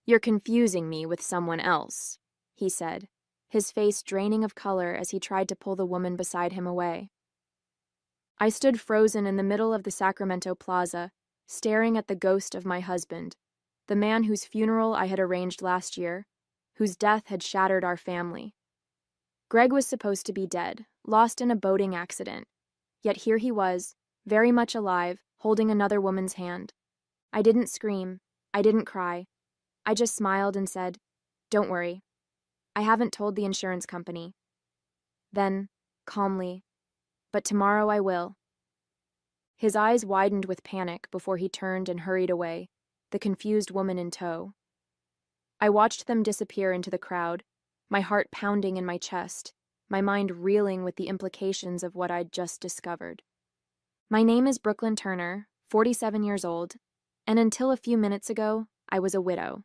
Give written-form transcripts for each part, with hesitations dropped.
"You're confusing me with someone else," he said, his face draining of color as he tried to pull the woman beside him away. I stood frozen in the middle of the Sacramento Plaza, staring at the ghost of my husband, the man whose funeral I had arranged last year, whose death had shattered our family. Greg was supposed to be dead, lost in a boating accident, yet here he was, very much alive, holding another woman's hand. I didn't scream. I didn't cry. I just smiled and said, "Don't worry. I haven't told the insurance company." Then, calmly, "But tomorrow I will." His eyes widened with panic before he turned and hurried away, the confused woman in tow. I watched them disappear into the crowd, my heart pounding in my chest, my mind reeling with the implications of what I'd just discovered. My name is Brooklyn Turner, 47 years old, and until a few minutes ago, I was a widow.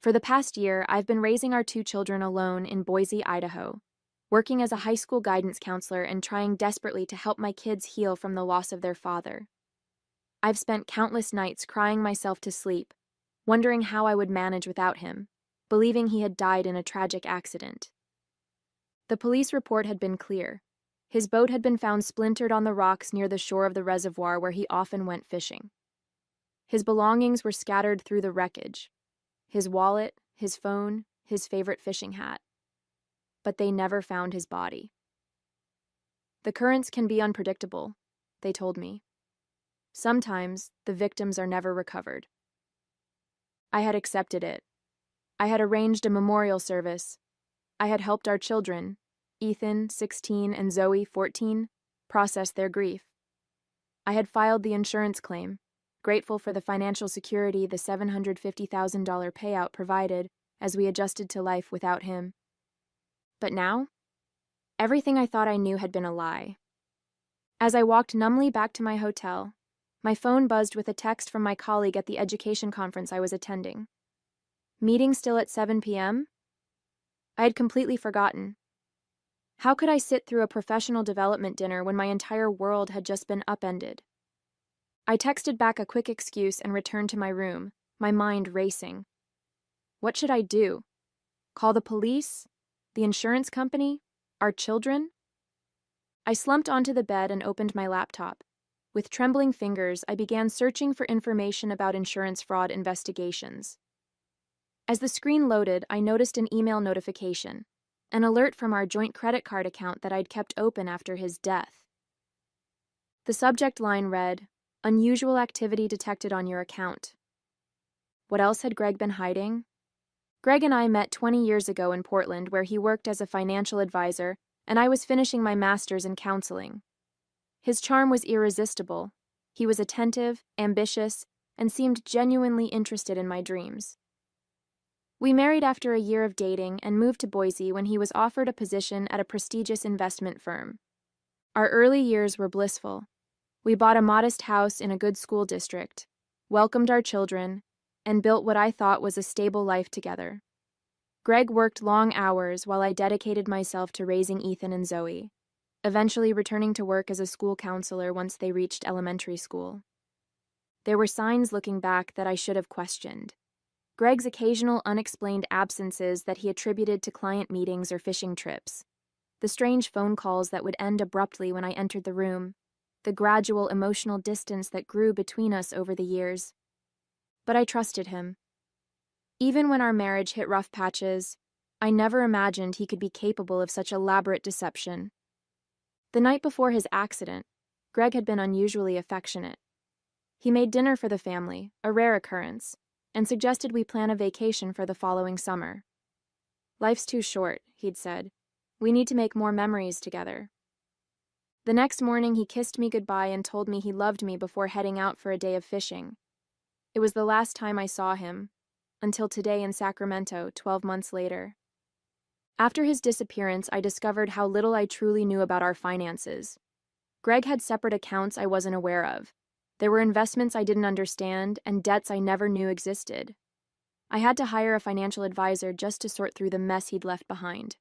For the past year, I've been raising our 2 children alone in Boise, Idaho, working as a high school guidance counselor and trying desperately to help my kids heal from the loss of their father. I've spent countless nights crying myself to sleep, wondering how I would manage without him, believing he had died in a tragic accident. The police report had been clear. His boat had been found splintered on the rocks near the shore of the reservoir where he often went fishing. His belongings were scattered through the wreckage. His wallet, his phone, his favorite fishing hat. But they never found his body. "The currents can be unpredictable," they told me. "Sometimes the victims are never recovered." I had accepted it. I had arranged a memorial service. I had helped our children, Ethan, 16, and Zoe, 14, process their grief. I had filed the insurance claim, grateful for the financial security the $750,000 payout provided as we adjusted to life without him. But now, everything I thought I knew had been a lie. As I walked numbly back to my hotel, my phone buzzed with a text from my colleague at the education conference I was attending. "Meeting still at 7 p.m.? I had completely forgotten. How could I sit through a professional development dinner when my entire world had just been upended? I texted back a quick excuse and returned to my room, my mind racing. What should I do? Call the police? The insurance company? Our children? I slumped onto the bed and opened my laptop. With trembling fingers, I began searching for information about insurance fraud investigations. As the screen loaded, I noticed an email notification, an alert from our joint credit card account that I'd kept open after his death. The subject line read, "Unusual activity detected on your account." What else had Greg been hiding? Greg and I met 20 years ago in Portland, where he worked as a financial advisor, and I was finishing my master's in counseling. His charm was irresistible. He was attentive, ambitious, and seemed genuinely interested in my dreams. We married after a year of dating and moved to Boise when he was offered a position at a prestigious investment firm. Our early years were blissful. We bought a modest house in a good school district, welcomed our children, and built what I thought was a stable life together. Greg worked long hours while I dedicated myself to raising Ethan and Zoe, eventually returning to work as a school counselor once they reached elementary school. There were signs looking back that I should have questioned. Greg's occasional unexplained absences that he attributed to client meetings or fishing trips, the strange phone calls that would end abruptly when I entered the room, the gradual emotional distance that grew between us over the years. But I trusted him. Even when our marriage hit rough patches, I never imagined he could be capable of such elaborate deception. The night before his accident, Greg had been unusually affectionate. He made dinner for the family, a rare occurrence, and suggested we plan a vacation for the following summer. "Life's too short," he'd said. "We need to make more memories together." The next morning, he kissed me goodbye and told me he loved me before heading out for a day of fishing. It was the last time I saw him, until today in Sacramento, 12 months later. After his disappearance, I discovered how little I truly knew about our finances. Greg had separate accounts I wasn't aware of. There were investments I didn't understand and debts I never knew existed. I had to hire a financial advisor just to sort through the mess he'd left behind.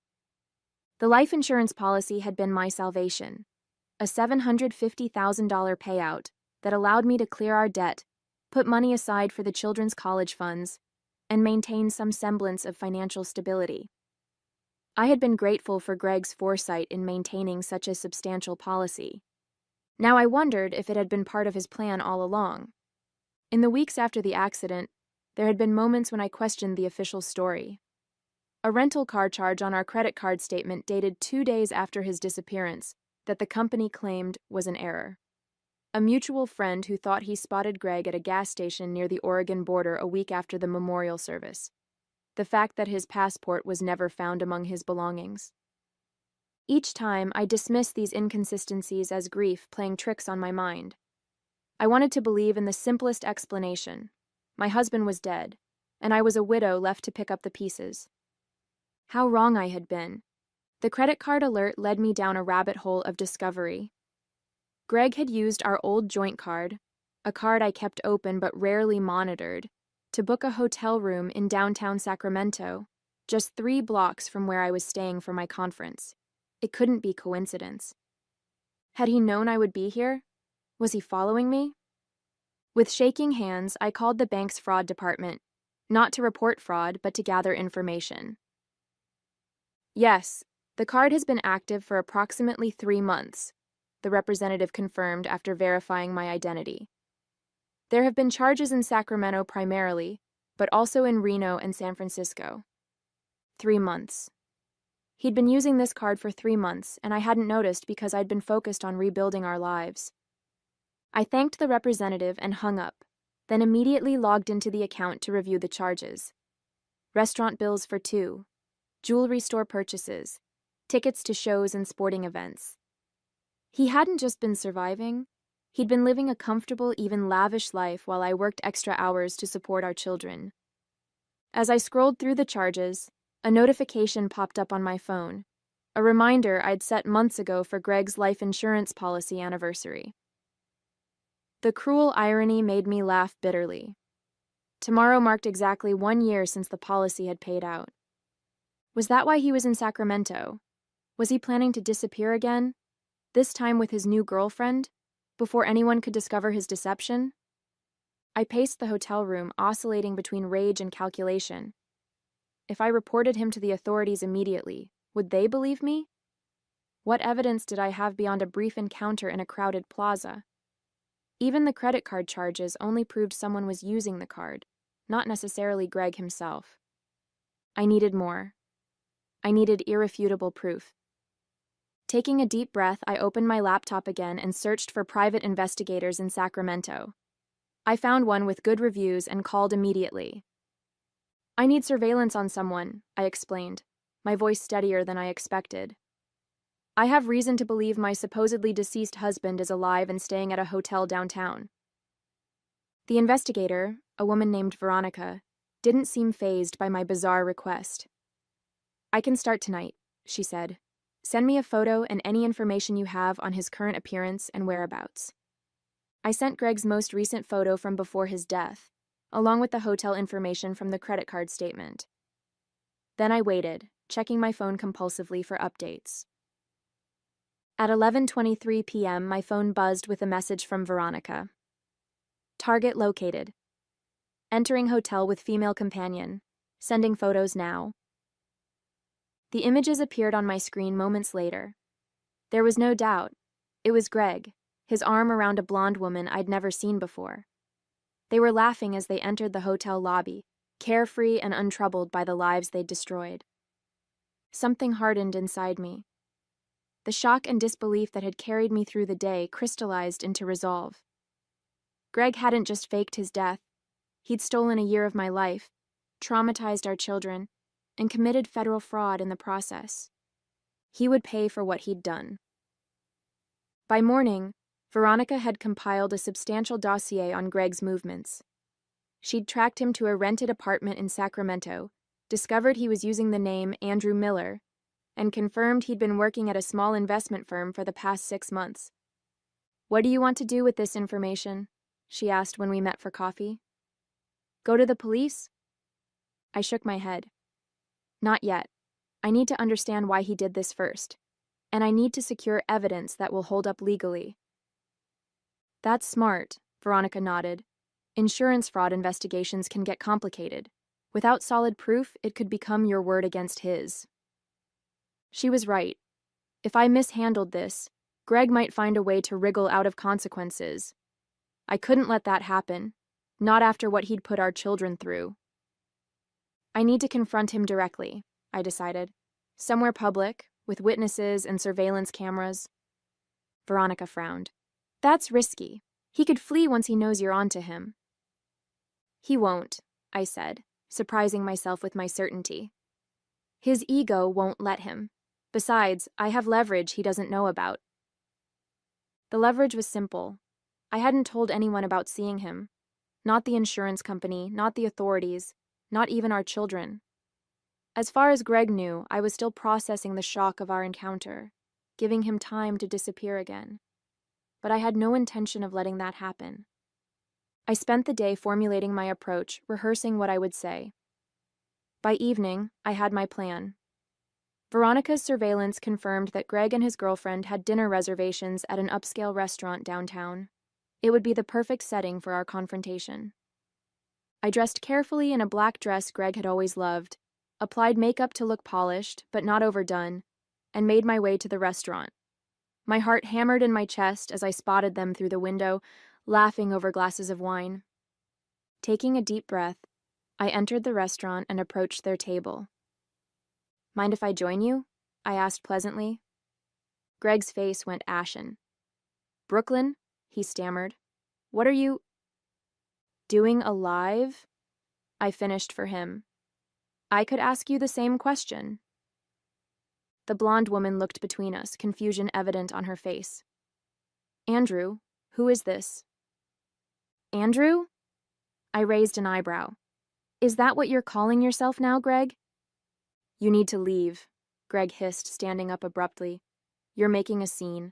The life insurance policy had been my salvation, a $750,000 payout that allowed me to clear our debt, put money aside for the children's college funds, and maintain some semblance of financial stability. I had been grateful for Greg's foresight in maintaining such a substantial policy. Now I wondered if it had been part of his plan all along. In the weeks after the accident, there had been moments when I questioned the official story. A rental car charge on our credit card statement dated 2 days after his disappearance that the company claimed was an error. A mutual friend who thought he spotted Greg at a gas station near the Oregon border a week after the memorial service. The fact that his passport was never found among his belongings. Each time, I dismissed these inconsistencies as grief playing tricks on my mind. I wanted to believe in the simplest explanation. My husband was dead, and I was a widow left to pick up the pieces. How wrong I had been. The credit card alert led me down a rabbit hole of discovery. Greg had used our old joint card, a card I kept open but rarely monitored, to book a hotel room in downtown Sacramento, just 3 blocks from where I was staying for my conference. It couldn't be coincidence. Had he known I would be here? Was he following me? With shaking hands, I called the bank's fraud department, not to report fraud, but to gather information. Yes, the card has been active for approximately 3 months, the representative confirmed after verifying my identity. There have been charges in Sacramento primarily, but also in Reno and San Francisco. 3 months. He'd been using this card for 3 months, and I hadn't noticed because I'd been focused on rebuilding our lives. I thanked the representative and hung up, then immediately logged into the account to review the charges. Restaurant bills for 2, jewelry store purchases, tickets to shows and sporting events. He hadn't just been surviving. He'd been living a comfortable, even lavish life while I worked extra hours to support our children. As I scrolled through the charges, a notification popped up on my phone, a reminder I'd set months ago for Greg's life insurance policy anniversary. The cruel irony made me laugh bitterly. Tomorrow marked exactly 1 year since the policy had paid out. Was that why he was in Sacramento? Was he planning to disappear again, this time with his new girlfriend, before anyone could discover his deception? I paced the hotel room, oscillating between rage and calculation. If I reported him to the authorities immediately, would they believe me? What evidence did I have beyond a brief encounter in a crowded plaza? Even the credit card charges only proved someone was using the card, not necessarily Greg himself. I needed more. I needed irrefutable proof. Taking a deep breath, I opened my laptop again and searched for private investigators in Sacramento. I found one with good reviews and called immediately. I need surveillance on someone, I explained, my voice steadier than I expected. I have reason to believe my supposedly deceased husband is alive and staying at a hotel downtown. The investigator, a woman named Veronica, didn't seem fazed by my bizarre request. I can start tonight, she said. Send me a photo and any information you have on his current appearance and whereabouts. I sent Greg's most recent photo from before his death, along with the hotel information from the credit card statement. Then I waited, checking my phone compulsively for updates. At 11:23 p.m., my phone buzzed with a message from Veronica. Target located. Entering hotel with female companion. Sending photos now. The images appeared on my screen moments later. There was no doubt. It was Greg, his arm around a blonde woman I'd never seen before. They were laughing as they entered the hotel lobby, carefree and untroubled by the lives they'd destroyed. Something hardened inside me. The shock and disbelief that had carried me through the day crystallized into resolve. Greg hadn't just faked his death. He'd stolen a year of my life, traumatized our children, and committed federal fraud in the process. He would pay for what he'd done. By morning, Veronica had compiled a substantial dossier on Greg's movements. She'd tracked him to a rented apartment in Sacramento, discovered he was using the name Andrew Miller, and confirmed he'd been working at a small investment firm for the past 6 months. "What do you want to do with this information?" she asked when we met for coffee. "Go to the police?" I shook my head. Not yet. I need to understand why he did this first, and I need to secure evidence that will hold up legally. That's smart, Veronica nodded. Insurance fraud investigations can get complicated. Without solid proof, it could become your word against his. She was right. If I mishandled this, Greg might find a way to wriggle out of consequences. I couldn't let that happen, not after what he'd put our children through. I need to confront him directly, I decided. Somewhere public, with witnesses and surveillance cameras. Veronica frowned. That's risky. He could flee once he knows you're onto him. He won't, I said, surprising myself with my certainty. His ego won't let him. Besides, I have leverage he doesn't know about. The leverage was simple. I hadn't told anyone about seeing him. Not the insurance company, not the authorities, not even our children. As far as Greg knew, I was still processing the shock of our encounter, giving him time to disappear again. But I had no intention of letting that happen. I spent the day formulating my approach, rehearsing what I would say. By evening, I had my plan. Veronica's surveillance confirmed that Greg and his girlfriend had dinner reservations at an upscale restaurant downtown. It would be the perfect setting for our confrontation. I dressed carefully in a black dress Greg had always loved, applied makeup to look polished, but not overdone, and made my way to the restaurant. My heart hammered in my chest as I spotted them through the window, laughing over glasses of wine. Taking a deep breath, I entered the restaurant and approached their table. Mind if I join you? I asked pleasantly. Greg's face went ashen. Brooklyn, he stammered. What are you doing alive? I finished for him. I could ask you the same question. The blonde woman looked between us, confusion evident on her face. Andrew, who is this? Andrew? I raised an eyebrow. Is that what you're calling yourself now, Greg? You need to leave, Greg hissed, standing up abruptly. You're making a scene.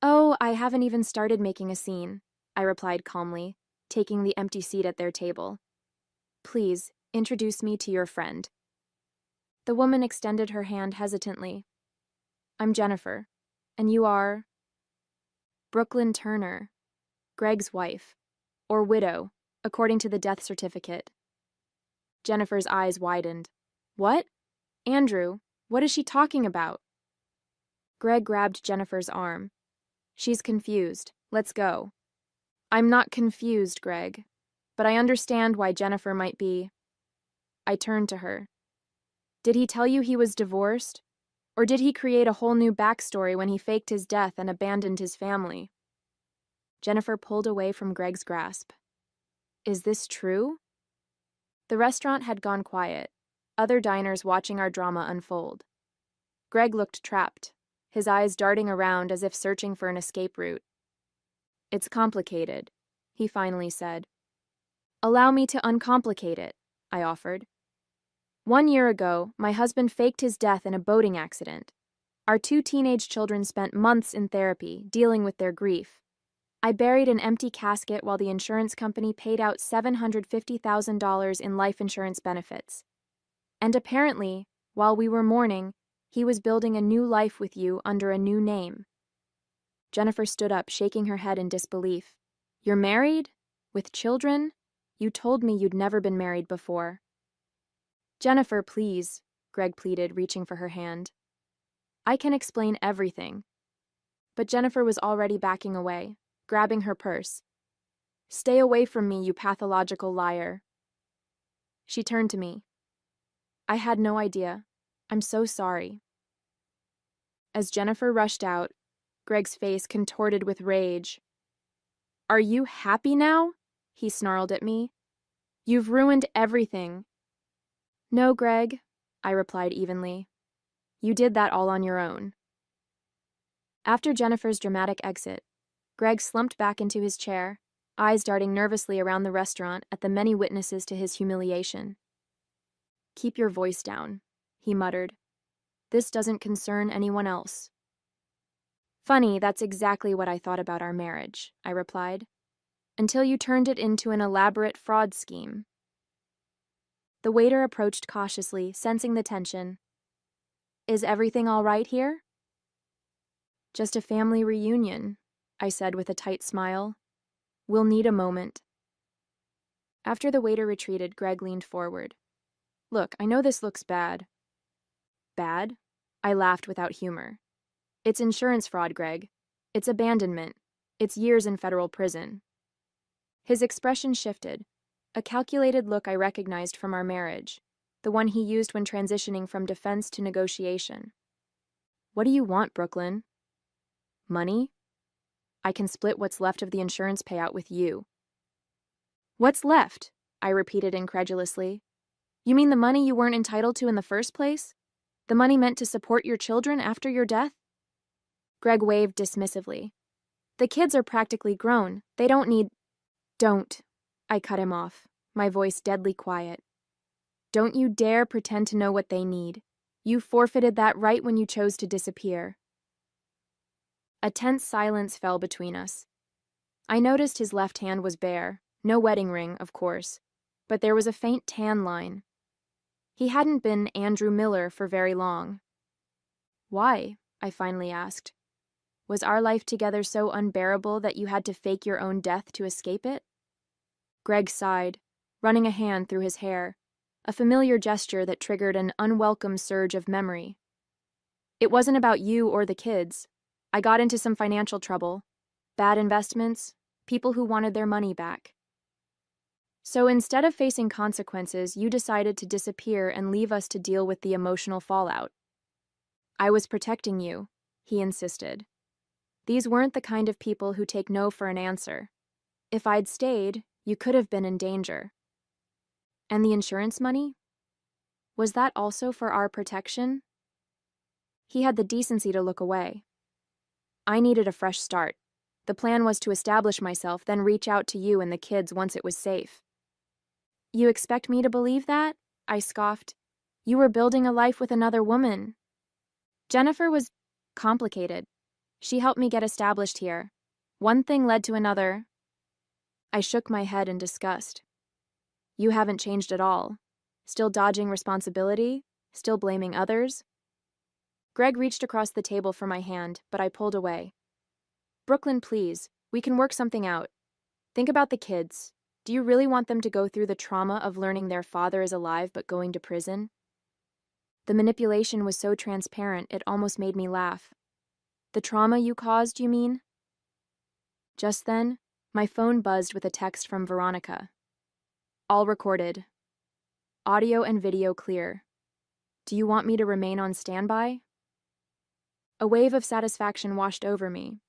Oh, I haven't even started making a scene, I replied calmly, taking the empty seat at their table. Please, introduce me to your friend. The woman extended her hand hesitantly. I'm Jennifer, and you are? Brooklyn Turner, Greg's wife, or widow, according to the death certificate. Jennifer's eyes widened. What? Andrew, what is she talking about? Greg grabbed Jennifer's arm. She's confused. Let's go. I'm not confused, Greg, but I understand why Jennifer might be. I turned to her. Did he tell you he was divorced? Or did he create a whole new backstory when he faked his death and abandoned his family? Jennifer pulled away from Greg's grasp. Is this true? The restaurant had gone quiet, other diners watching our drama unfold. Greg looked trapped, his eyes darting around as if searching for an escape route. It's complicated, he finally said. Allow me to uncomplicate it, I offered. 1 year ago, my husband faked his death in a boating accident. Our 2 teenage children spent months in therapy, dealing with their grief. I buried an empty casket while the insurance company paid out $750,000 in life insurance benefits. And apparently, while we were mourning, he was building a new life with you under a new name. Jennifer stood up, shaking her head in disbelief. You're married? With children? You told me you'd never been married before. Jennifer, please, Greg pleaded, reaching for her hand. I can explain everything. But Jennifer was already backing away, grabbing her purse. Stay away from me, you pathological liar. She turned to me. I had no idea. I'm so sorry. As Jennifer rushed out, Greg's face contorted with rage. Are you happy now? He snarled at me. You've ruined everything. No, Greg, I replied evenly. You did that all on your own. After Jennifer's dramatic exit, Greg slumped back into his chair, eyes darting nervously around the restaurant at the many witnesses to his humiliation. Keep your voice down, he muttered. This doesn't concern anyone else. Funny, that's exactly what I thought about our marriage, I replied. Until you turned it into an elaborate fraud scheme. The waiter approached cautiously, sensing the tension. Is everything all right here? Just a family reunion, I said with a tight smile. We'll need a moment. After the waiter retreated, Greg leaned forward. Look, I know this looks bad. Bad? I laughed without humor. It's insurance fraud, Greg. It's abandonment. It's years in federal prison. His expression shifted, a calculated look I recognized from our marriage, the one he used when transitioning from defense to negotiation. What do you want, Brooklyn? Money? I can split what's left of the insurance payout with you. What's left? I repeated incredulously. You mean the money you weren't entitled to in the first place? The money meant to support your children after your death? Greg waved dismissively. The kids are practically grown. They don't need... Don't. I cut him off, my voice deadly quiet. Don't you dare pretend to know what they need. You forfeited that right when you chose to disappear. A tense silence fell between us. I noticed his left hand was bare, no wedding ring, of course, but there was a faint tan line. He hadn't been Andrew Miller for very long. Why? I finally asked. Was our life together so unbearable that you had to fake your own death to escape it? Greg sighed, running a hand through his hair, a familiar gesture that triggered an unwelcome surge of memory. It wasn't about you or the kids. I got into some financial trouble, bad investments, people who wanted their money back. So instead of facing consequences, you decided to disappear and leave us to deal with the emotional fallout. I was protecting you, he insisted. These weren't the kind of people who take no for an answer. If I'd stayed, you could have been in danger. And the insurance money? Was that also for our protection? He had the decency to look away. I needed a fresh start. The plan was to establish myself, then reach out to you and the kids once it was safe. You expect me to believe that? I scoffed. You were building a life with another woman. Jennifer was complicated. She helped me get established here. One thing led to another. I shook my head in disgust. You haven't changed at all. Still dodging responsibility? Still blaming others? Greg reached across the table for my hand, but I pulled away. Brooklyn, please. We can work something out. Think about the kids. Do you really want them to go through the trauma of learning their father is alive but going to prison? The manipulation was so transparent it almost made me laugh. The trauma you caused, you mean? Just then, my phone buzzed with a text from Veronica. All recorded. Audio and video clear. Do you want me to remain on standby? A wave of satisfaction washed over me.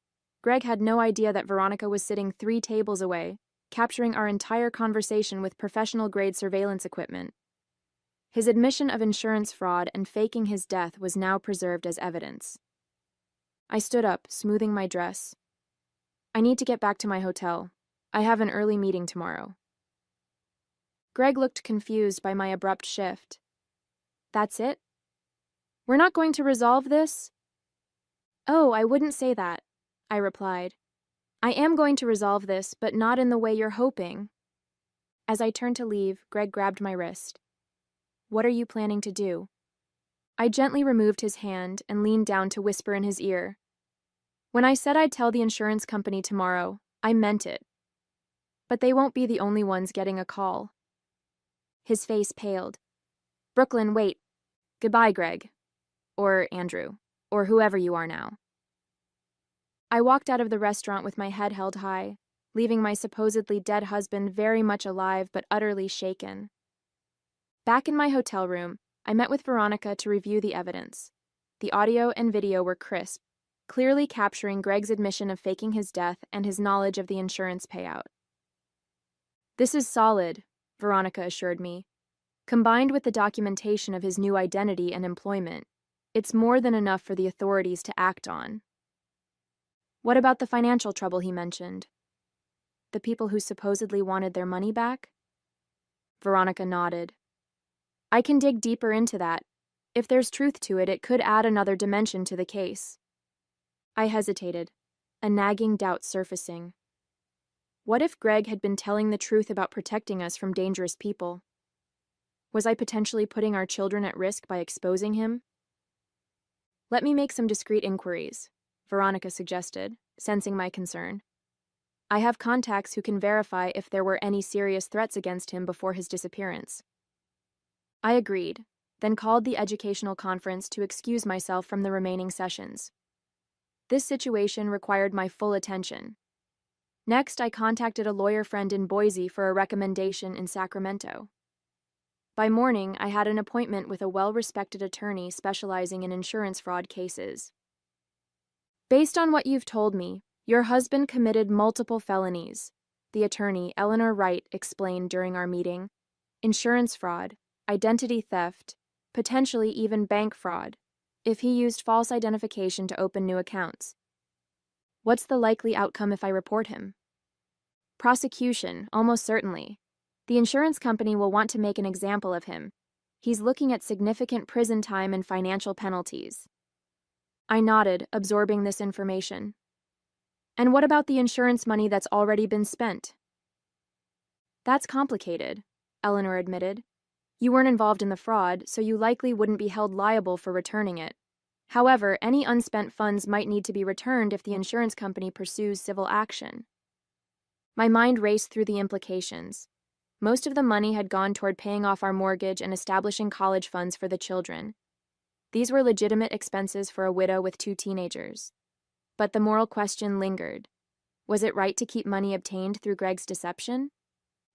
Greg had no idea that Veronica was sitting 3 tables away, capturing our entire conversation with professional-grade surveillance equipment. His admission of insurance fraud and faking his death was now preserved as evidence. I stood up, smoothing my dress. I need to get back to my hotel. I have an early meeting tomorrow. Greg looked confused by my abrupt shift. That's it? We're not going to resolve this? Oh, I wouldn't say that, I replied. I am going to resolve this, but not in the way you're hoping. As I turned to leave, Greg grabbed my wrist. What are you planning to do? I gently removed his hand and leaned down to whisper in his ear. When I said I'd tell the insurance company tomorrow, I meant it. But they won't be the only ones getting a call. His face paled. Brooklyn, wait. Goodbye, Greg. Or Andrew. Or whoever you are now. I walked out of the restaurant with my head held high, leaving my supposedly dead husband very much alive but utterly shaken. Back in my hotel room, I met with Veronica to review the evidence. The audio and video were crisp, clearly capturing Greg's admission of faking his death and his knowledge of the insurance payout. This is solid, Veronica assured me. Combined with the documentation of his new identity and employment, it's more than enough for the authorities to act on. What about the financial trouble he mentioned? The people who supposedly wanted their money back? Veronica nodded. I can dig deeper into that. If there's truth to it, it could add another dimension to the case. I hesitated, a nagging doubt surfacing. What if Greg had been telling the truth about protecting us from dangerous people? Was I potentially putting our children at risk by exposing him? Let me make some discreet inquiries, Veronica suggested, sensing my concern. I have contacts who can verify if there were any serious threats against him before his disappearance. I agreed, then called the educational conference to excuse myself from the remaining sessions. This situation required my full attention. Next, I contacted a lawyer friend in Boise for a recommendation in Sacramento. By morning, I had an appointment with a well-respected attorney specializing in insurance fraud cases. Based on what you've told me, your husband committed multiple felonies, the attorney, Eleanor Wright, explained during our meeting. Insurance fraud, identity theft, potentially even bank fraud, if he used false identification to open new accounts. What's the likely outcome if I report him? Prosecution, almost certainly. The insurance company will want to make an example of him. He's looking at significant prison time and financial penalties. I nodded, absorbing this information. And what about the insurance money that's already been spent? That's complicated, Eleanor admitted. You weren't involved in the fraud, so you likely wouldn't be held liable for returning it. However, any unspent funds might need to be returned if the insurance company pursues civil action. My mind raced through the implications. Most of the money had gone toward paying off our mortgage and establishing college funds for the children. These were legitimate expenses for a widow with 2 teenagers. But the moral question lingered. Was it right to keep money obtained through Greg's deception?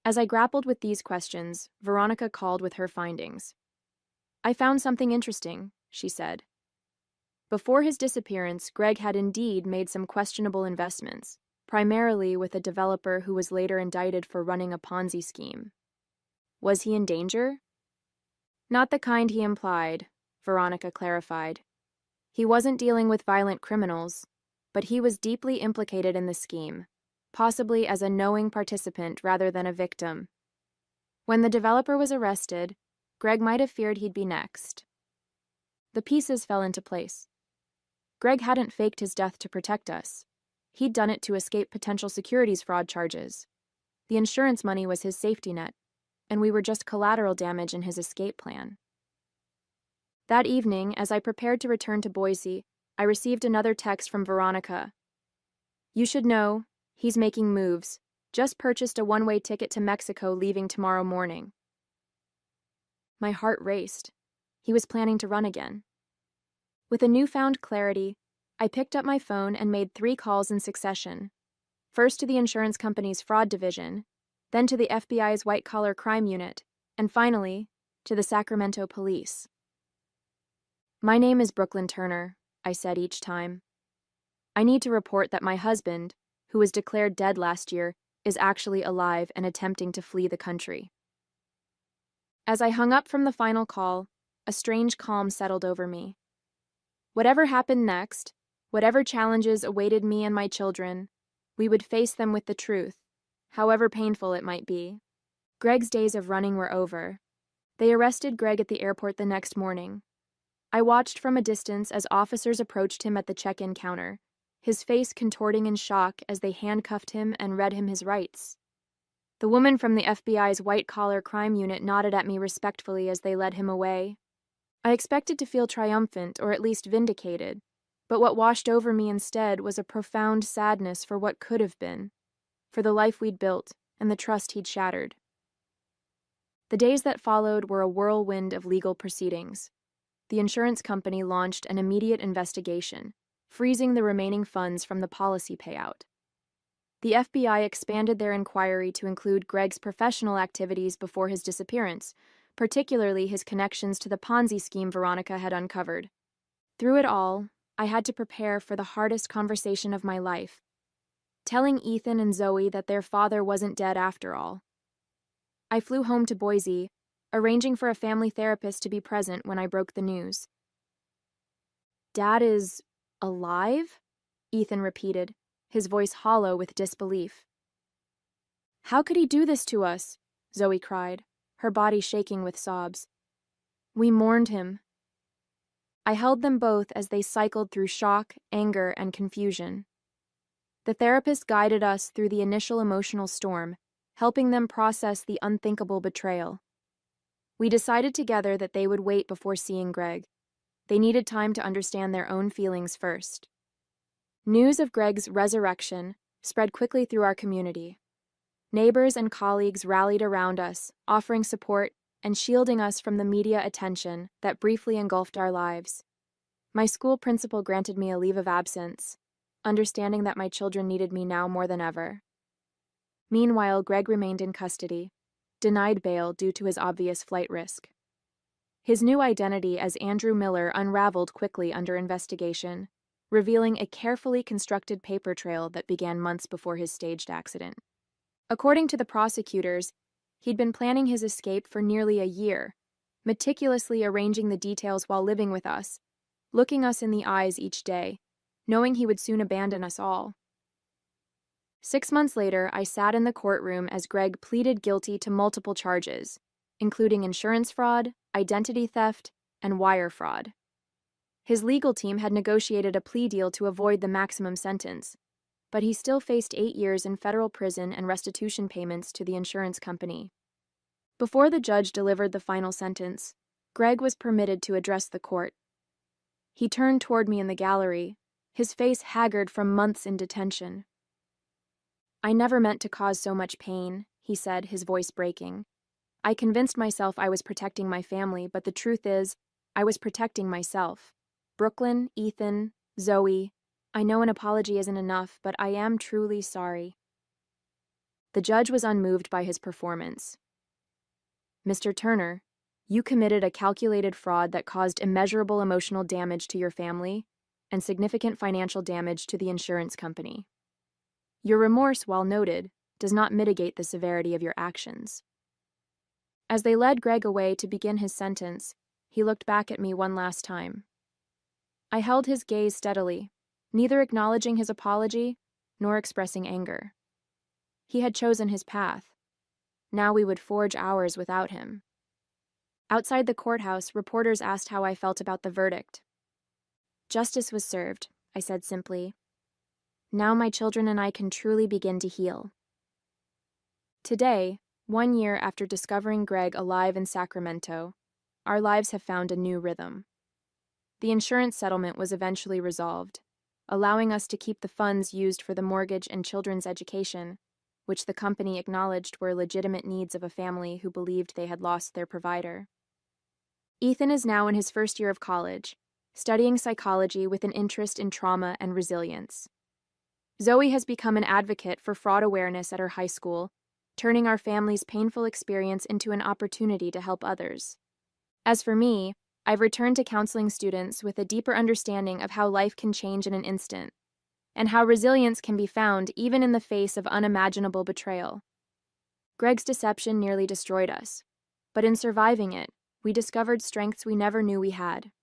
As I grappled with these questions, Veronica called with her findings. I found something interesting, she said. Before his disappearance, Greg had indeed made some questionable investments, primarily with a developer who was later indicted for running a Ponzi scheme. Was he in danger? Not the kind he implied, Veronica clarified. He wasn't dealing with violent criminals, but he was deeply implicated in the scheme, possibly as a knowing participant rather than a victim. When the developer was arrested, Greg might have feared he'd be next. The pieces fell into place. Greg hadn't faked his death to protect us. He'd done it to escape potential securities fraud charges. The insurance money was his safety net, and we were just collateral damage in his escape plan. That evening, as I prepared to return to Boise, I received another text from Veronica. You should know, he's making moves. Just purchased a one-way ticket to Mexico leaving tomorrow morning. My heart raced. He was planning to run again. With a newfound clarity, I picked up my phone and made 3 calls in succession. First to the insurance company's fraud division, then to the FBI's white-collar crime unit, and finally, to the Sacramento police. My name is Brooklyn Turner, I said each time. I need to report that my husband, who was declared dead last year, is actually alive and attempting to flee the country. As I hung up from the final call, a strange calm settled over me. Whatever happened next, whatever challenges awaited me and my children, we would face them with the truth, however painful it might be. Greg's days of running were over. They arrested Greg at the airport the next morning. I watched from a distance as officers approached him at the check-in counter, his face contorting in shock as they handcuffed him and read him his rights. The woman from the FBI's white-collar crime unit nodded at me respectfully as they led him away. I expected to feel triumphant or at least vindicated, but what washed over me instead was a profound sadness for what could have been, for the life we'd built and the trust he'd shattered. The days that followed were a whirlwind of legal proceedings. The insurance company launched an immediate investigation, freezing the remaining funds from the policy payout. The FBI expanded their inquiry to include Greg's professional activities before his disappearance, particularly his connections to the Ponzi scheme Veronica had uncovered. Through it all, I had to prepare for the hardest conversation of my life, telling Ethan and Zoe that their father wasn't dead after all. I flew home to Boise, arranging for a family therapist to be present when I broke the news. Dad is alive? Ethan repeated, his voice hollow with disbelief. How could he do this to us? Zoe cried, her body shaking with sobs. We mourned him. I held them both as they cycled through shock, anger, and confusion. The therapist guided us through the initial emotional storm, helping them process the unthinkable betrayal. We decided together that they would wait before seeing Greg. They needed time to understand their own feelings first. News of Greg's resurrection spread quickly through our community. Neighbors and colleagues rallied around us, offering support and shielding us from the media attention that briefly engulfed our lives. My school principal granted me a leave of absence, understanding that my children needed me now more than ever. Meanwhile, Greg remained in custody, denied bail due to his obvious flight risk. His new identity as Andrew Miller unraveled quickly under investigation, revealing a carefully constructed paper trail that began months before his staged accident. According to the prosecutors, he'd been planning his escape for nearly a year, meticulously arranging the details while living with us, looking us in the eyes each day, knowing he would soon abandon us all. 6 months later, I sat in the courtroom as Greg pleaded guilty to multiple charges, including insurance fraud, identity theft, and wire fraud. His legal team had negotiated a plea deal to avoid the maximum sentence, but he still faced 8 years in federal prison and restitution payments to the insurance company. Before the judge delivered the final sentence, Greg was permitted to address the court. He turned toward me in the gallery, his face haggard from months in detention. "I never meant to cause so much pain," he said, his voice breaking. "I convinced myself I was protecting my family, but the truth is, I was protecting myself. Brooklyn, Ethan, Zoe, I know an apology isn't enough, but I am truly sorry." The judge was unmoved by his performance. "Mr. Turner, you committed a calculated fraud that caused immeasurable emotional damage to your family and significant financial damage to the insurance company. Your remorse, while noted, does not mitigate the severity of your actions." As they led Greg away to begin his sentence, he looked back at me one last time. I held his gaze steadily, neither acknowledging his apology nor expressing anger. He had chosen his path. Now we would forge ours without him. Outside the courthouse, reporters asked how I felt about the verdict. "Justice was served," I said simply. "Now my children and I can truly begin to heal." Today, 1 year after discovering Greg alive in Sacramento, our lives have found a new rhythm. The insurance settlement was eventually resolved, allowing us to keep the funds used for the mortgage and children's education, which the company acknowledged were legitimate needs of a family who believed they had lost their provider. Ethan is now in his first year of college, studying psychology with an interest in trauma and resilience. Zoe has become an advocate for fraud awareness at her high school, turning our family's painful experience into an opportunity to help others. As for me, I've returned to counseling students with a deeper understanding of how life can change in an instant, and how resilience can be found even in the face of unimaginable betrayal. Greg's deception nearly destroyed us, but in surviving it, we discovered strengths we never knew we had.